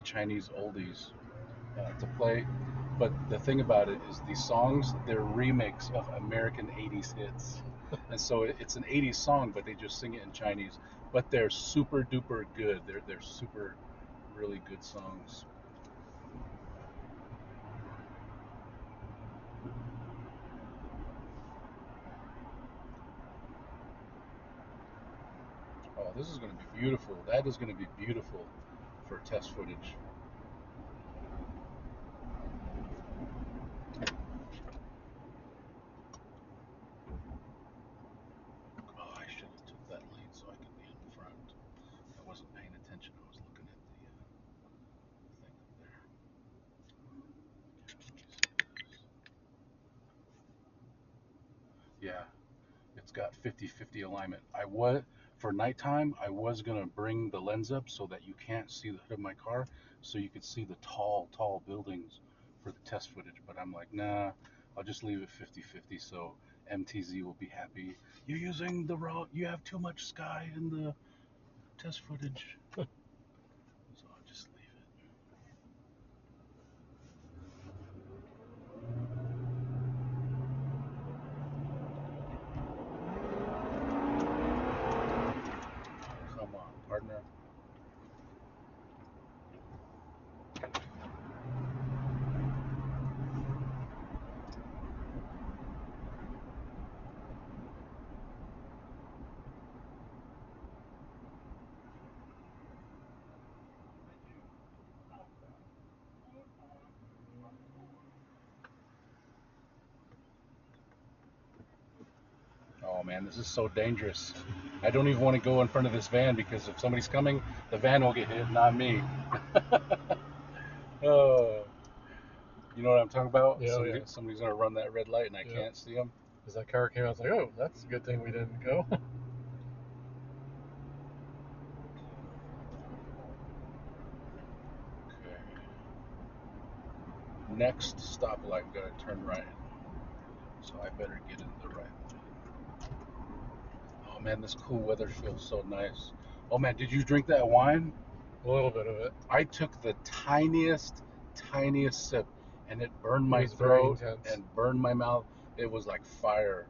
Chinese oldies to play. But the thing about it is these songs, they're remakes of American 80s hits. And so it's an 80s song, but they just sing it in Chinese. But they're super duper good. They're super really good songs. Oh, this is going to be beautiful. That is going to be beautiful for test footage. Oh, I should have took that lane so I could be in front. I wasn't paying attention. I was looking at the thing up there. Yeah, it's got 50-50 alignment. For nighttime, I was gonna bring the lens up so that you can't see the hood of my car, so you could see the tall buildings for the test footage. But I'm like, nah, I'll just leave it 50-50 so MTZ will be happy. You have too much sky in the test footage. So I'll just leave it. Come on, partner. Oh man, this is so dangerous. I don't even want to go in front of this van because if somebody's coming, the van will get hit, not me. Oh, you know what I'm talking about? Yeah, yeah. Somebody's gonna run that red light and I Yeah. can't see them. As that car came out, I was like, oh, that's a good thing we didn't go. Okay. Next stoplight, we gotta turn right. So I better get in the right. Oh man, this cool weather feels so nice. Oh man, did you drink that wine? A little bit of it. I took the tiniest sip, and it burned It my was very throat intense. and burned my mouth. It was like fire.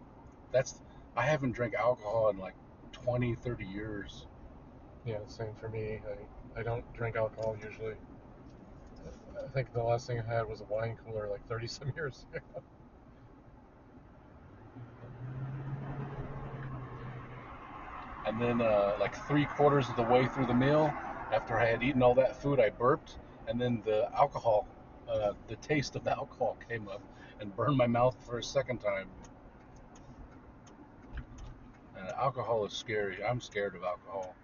That's I haven't drank alcohol in like 20, 30 years. Yeah, same for me. I don't drink alcohol usually. I think the last thing I had was a wine cooler like 30 some years ago. And then, like 3/4 of the way through the meal, after I had eaten all that food, I burped, and then the taste of the alcohol came up and burned my mouth for a second time. Alcohol is scary. I'm scared of alcohol.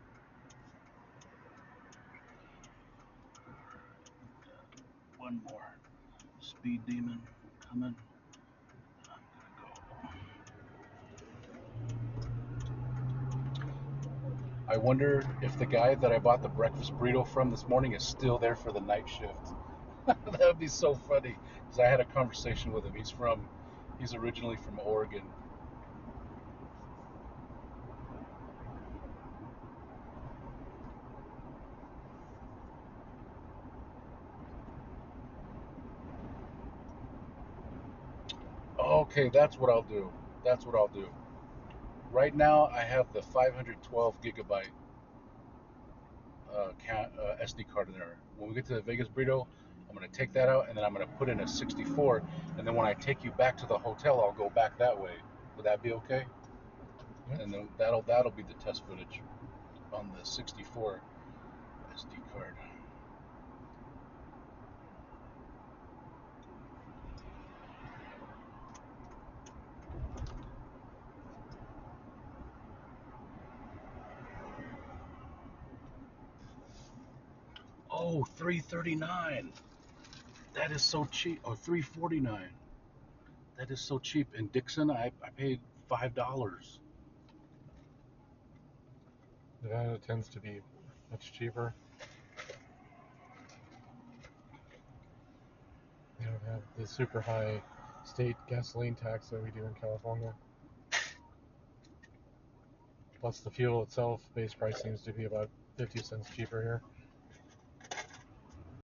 One more speed demon coming. I wonder if the guy that I bought the breakfast burrito from this morning is still there for the night shift. That would be so funny because I had a conversation with him. He's originally from Oregon. Okay, that's what I'll do. That's what I'll do. Right now, I have the 512 gigabyte SD card in there. When we get to the Vegas burrito, I'm gonna take that out and then I'm gonna put in a 64. And then when I take you back to the hotel, I'll go back that way. Would that be okay? Yep. And then that'll be the test footage on the 64 SD card. Oh, 339. That is so cheap. Oh, 349. That is so cheap. In Dixon, I paid $5. Nevada tends to be much cheaper. They don't have the super high state gasoline tax that we do in California. Plus the fuel itself, base price seems to be about 50 cents cheaper here.